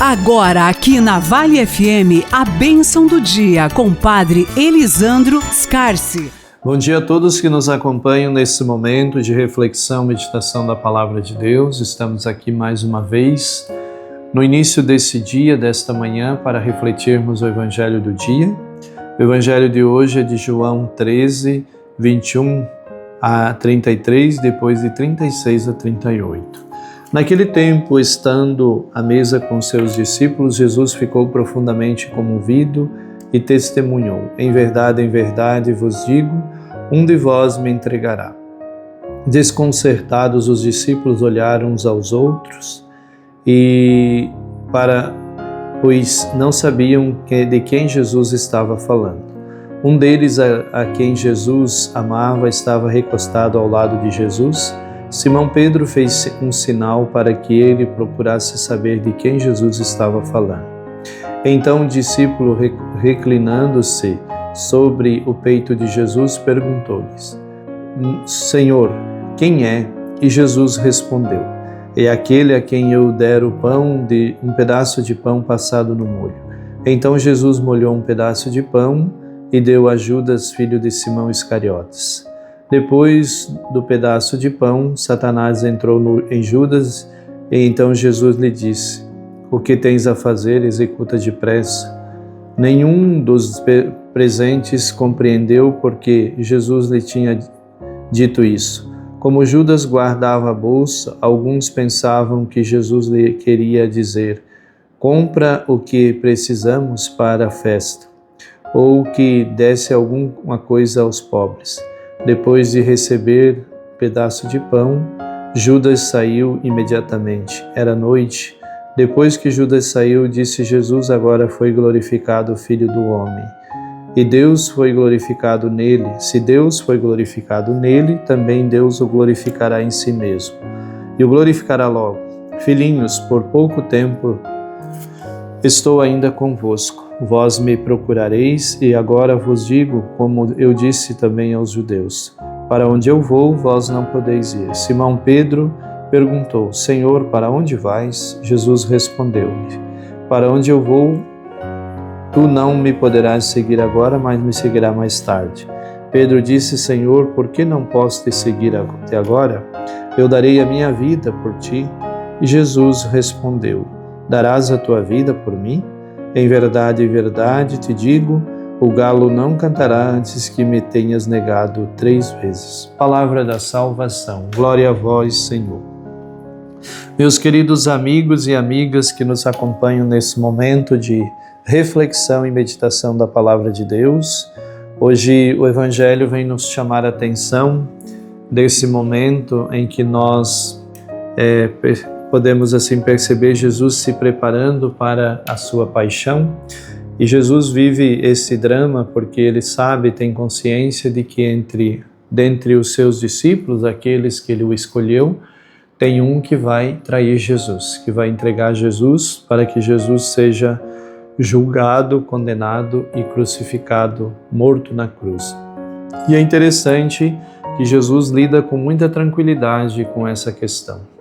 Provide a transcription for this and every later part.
Agora aqui na Vale FM, a bênção do dia com Padre Elisandro Scarsi. Bom dia a todos que nos acompanham nesse momento de reflexão, meditação da Palavra de Deus. Estamos aqui mais uma vez no início desse dia, desta manhã, para refletirmos o Evangelho do dia. O Evangelho de hoje é de João 13, 21 a 33, depois de 36 a 38. Naquele tempo, estando à mesa com seus discípulos, Jesus ficou profundamente comovido e testemunhou: em verdade vos digo, um de vós me entregará. Desconcertados, os discípulos olharam uns aos outros pois não sabiam de quem Jesus estava falando. Um deles, a quem Jesus amava, estava recostado ao lado de Jesus. Simão Pedro fez um sinal para que ele procurasse saber de quem Jesus estava falando. Então o discípulo, reclinando-se sobre o peito de Jesus, perguntou-lhes: Senhor, quem é? E Jesus respondeu: é aquele a quem eu der um pedaço de pão passado no molho. Então Jesus molhou um pedaço de pão e deu a Judas, filho de Simão Iscariotes. Depois do pedaço de pão, Satanás entrou em Judas, e então Jesus lhe disse: o que tens a fazer, executa depressa. Nenhum dos presentes compreendeu porque Jesus lhe tinha dito isso. Como Judas guardava a bolsa, alguns pensavam que Jesus lhe queria dizer: compra o que precisamos para a festa, ou que desse alguma coisa aos pobres. Depois de receber um pedaço de pão, Judas saiu imediatamente. Era noite. Depois que Judas saiu, disse Jesus: agora foi glorificado o Filho do Homem. E Deus foi glorificado nele. Se Deus foi glorificado nele, também Deus o glorificará em si mesmo. E o glorificará logo. Filhinhos, por pouco tempo estou ainda convosco. Vós me procurareis, e agora vos digo, como eu disse também aos judeus: para onde eu vou, vós não podeis ir. Simão Pedro perguntou: Senhor, para onde vais? Jesus respondeu-lhe: para onde eu vou, tu não me poderás seguir agora, mas me seguirá mais tarde. Pedro disse: Senhor, por que não posso te seguir até agora? Eu darei a minha vida por ti. E Jesus respondeu: darás a tua vida por mim? Em verdade te digo, o galo não cantará antes que me tenhas negado 3 vezes. Palavra da salvação. Glória a vós, Senhor. Meus queridos amigos e amigas que nos acompanham nesse momento de reflexão e meditação da Palavra de Deus, hoje o Evangelho vem nos chamar a atenção desse momento em que nós podemos assim perceber Jesus se preparando para a sua paixão. E Jesus vive esse drama porque ele sabe, tem consciência de que dentre os seus discípulos, aqueles que ele o escolheu, tem um que vai trair Jesus, que vai entregar Jesus para que Jesus seja julgado, condenado e crucificado, morto na cruz. E é interessante que Jesus lida com muita tranquilidade com essa questão.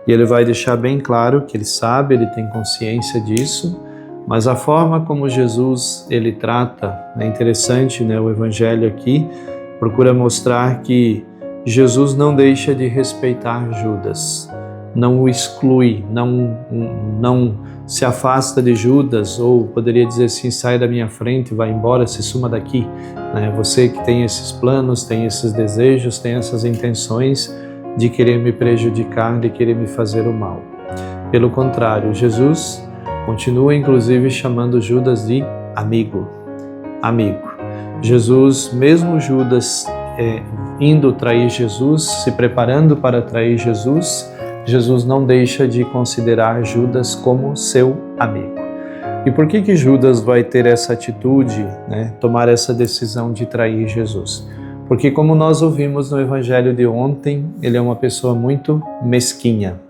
E ele vai deixar bem claro que ele sabe, ele tem consciência disso, mas a forma como Jesus ele trata, é interessante, o Evangelho aqui procura mostrar que Jesus não deixa de respeitar Judas, não o exclui, não se afasta de Judas, ou poderia dizer assim: sai da minha frente, vai embora, se suma daqui. Você que tem esses planos, tem esses desejos, tem essas intenções de querer me prejudicar, de querer me fazer o mal. Pelo contrário, Jesus continua inclusive chamando Judas de amigo. Jesus, mesmo Judas indo trair Jesus, se preparando para trair Jesus, Jesus não deixa de considerar Judas como seu amigo. E por que Judas vai ter essa atitude, tomar essa decisão de trair Jesus? Porque, como nós ouvimos no Evangelho de ontem, ele é uma pessoa muito mesquinha,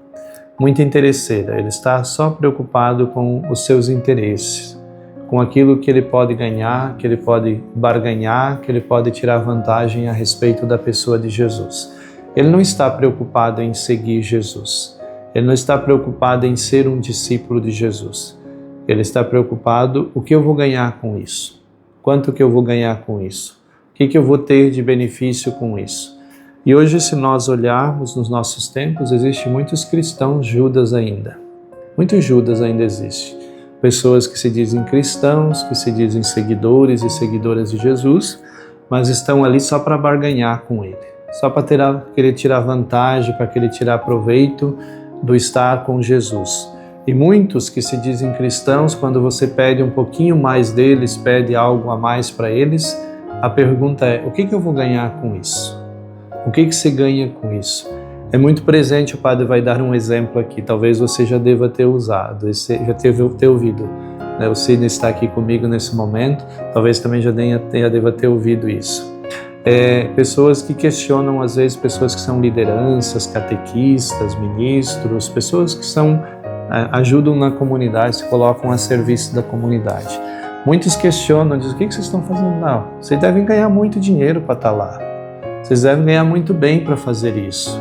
muito interesseira. Ele está só preocupado com os seus interesses, com aquilo que ele pode ganhar, que ele pode barganhar, que ele pode tirar vantagem a respeito da pessoa de Jesus. Ele não está preocupado em seguir Jesus. Ele não está preocupado em ser um discípulo de Jesus. Ele está preocupado: o que eu vou ganhar com isso? Quanto que eu vou ganhar com isso? O que eu vou ter de benefício com isso? E hoje, se nós olharmos nos nossos tempos, existem muitos cristãos Judas ainda. Muitos Judas ainda existem. Pessoas que se dizem cristãos, que se dizem seguidores e seguidoras de Jesus, mas estão ali só para barganhar com Ele. Só para querer tirar vantagem, para querer tirar proveito do estar com Jesus. E muitos que se dizem cristãos, quando você pede um pouquinho mais deles, pede algo a mais para eles, a pergunta é: o que eu vou ganhar com isso? O que se ganha com isso? É muito presente, o padre vai dar um exemplo aqui, talvez você já deva ter usado, já ter ouvido. O Sidney está aqui comigo nesse momento, talvez também já deva ter ouvido isso. Pessoas que questionam, às vezes, pessoas que são lideranças, catequistas, ministros, pessoas que ajudam na comunidade, se colocam a serviço da comunidade. Muitos questionam, dizem: o que vocês estão fazendo? Não, vocês devem ganhar muito dinheiro para estar lá. Vocês devem ganhar muito bem para fazer isso.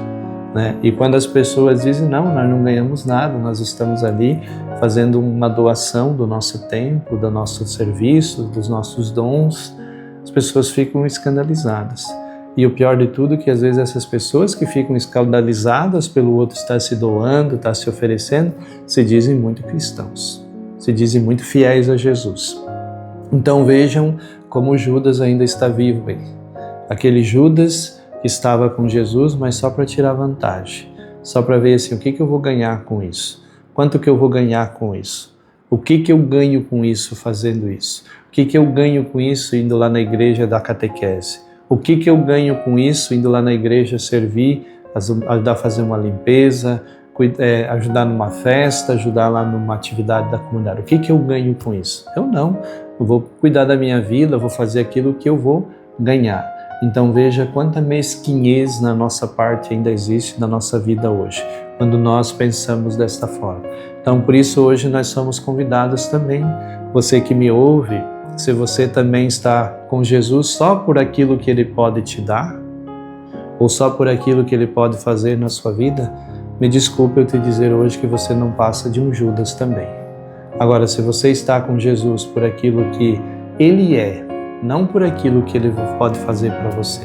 E quando as pessoas dizem: não, nós não ganhamos nada, nós estamos ali fazendo uma doação do nosso tempo, do nosso serviço, dos nossos dons, as pessoas ficam escandalizadas. E o pior de tudo é que às vezes essas pessoas que ficam escandalizadas pelo outro estar se doando, estar se oferecendo, se dizem muito cristãos, se dizem muito fiéis a Jesus. Então vejam como Judas ainda está vivo aí. Aquele Judas que estava com Jesus, mas só para tirar vantagem, só para ver assim: o que eu vou ganhar com isso? Quanto que eu vou ganhar com isso? O que eu ganho com isso fazendo isso? O que eu ganho com isso indo lá na igreja dar catequese? O que eu ganho com isso indo lá na igreja servir, ajudar a fazer uma limpeza, ajudar numa festa, ajudar lá numa atividade da comunidade? O que eu ganho com isso? Eu não. Eu vou cuidar da minha vida, eu vou fazer aquilo que eu vou ganhar. Então veja quanta mesquinhez na nossa parte ainda existe na nossa vida hoje, quando nós pensamos desta forma. Então por isso hoje nós somos convidados também, você que me ouve, se você também está com Jesus só por aquilo que Ele pode te dar, ou só por aquilo que Ele pode fazer na sua vida, me desculpe eu te dizer hoje que você não passa de um Judas também. Agora, se você está com Jesus por aquilo que Ele é, não por aquilo que Ele pode fazer para você,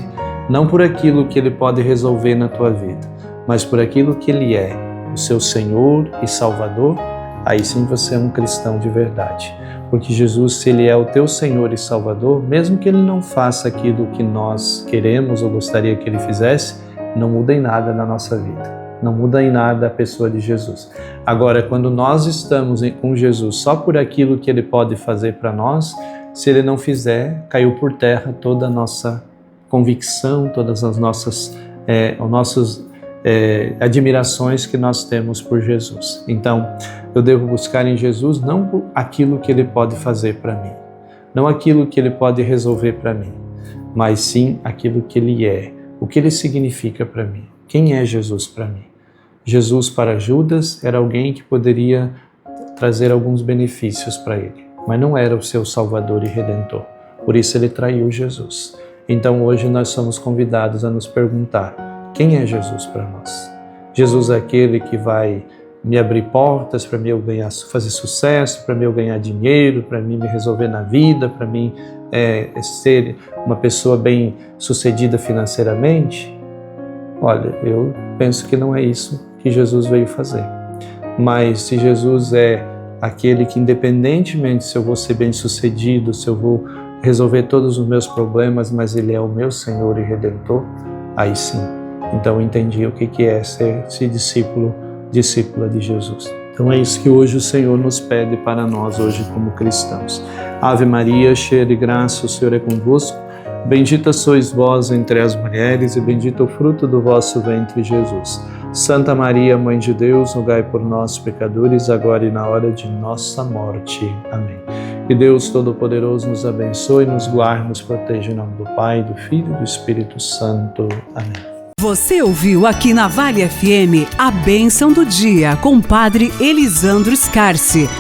não por aquilo que Ele pode resolver na tua vida, mas por aquilo que Ele é, o seu Senhor e Salvador, aí sim você é um cristão de verdade. Porque Jesus, se Ele é o teu Senhor e Salvador, mesmo que Ele não faça aquilo que nós queremos ou gostaria que Ele fizesse, não muda em nada na nossa vida. Não muda em nada a pessoa de Jesus. Agora, quando nós estamos com Jesus só por aquilo que Ele pode fazer para nós, se Ele não fizer, caiu por terra toda a nossa convicção, todas as nossas admirações que nós temos por Jesus. Então, eu devo buscar em Jesus não por aquilo que Ele pode fazer para mim, não aquilo que Ele pode resolver para mim, mas sim aquilo que Ele é, o que Ele significa para mim. Quem é Jesus para mim? Jesus para Judas era alguém que poderia trazer alguns benefícios para ele, mas não era o seu Salvador e Redentor. Por isso ele traiu Jesus. Então hoje nós somos convidados a nos perguntar: quem é Jesus para nós? Jesus é aquele que vai me abrir portas para mim eu fazer sucesso, para mim eu ganhar dinheiro, para mim me resolver na vida, para mim ser uma pessoa bem sucedida financeiramente? Olha, eu penso que não é isso que Jesus veio fazer. Mas se Jesus é aquele que, independentemente se eu vou ser bem sucedido, se eu vou resolver todos os meus problemas, mas Ele é o meu Senhor e Redentor, aí sim. Então eu entendi o que é ser esse discípula de Jesus. Então é isso que hoje o Senhor nos pede para nós, hoje como cristãos. Ave Maria, cheia de graça, o Senhor é convosco. Bendita sois vós entre as mulheres e bendito o fruto do vosso ventre, Jesus. Santa Maria, Mãe de Deus, rogai por nós, pecadores, agora e na hora de nossa morte. Amém. Que Deus Todo-Poderoso nos abençoe, nos guarde, nos proteja em nome do Pai, do Filho e do Espírito Santo. Amém. Você ouviu aqui na Vale FM a bênção do dia com o Padre Elisandro Scarsi.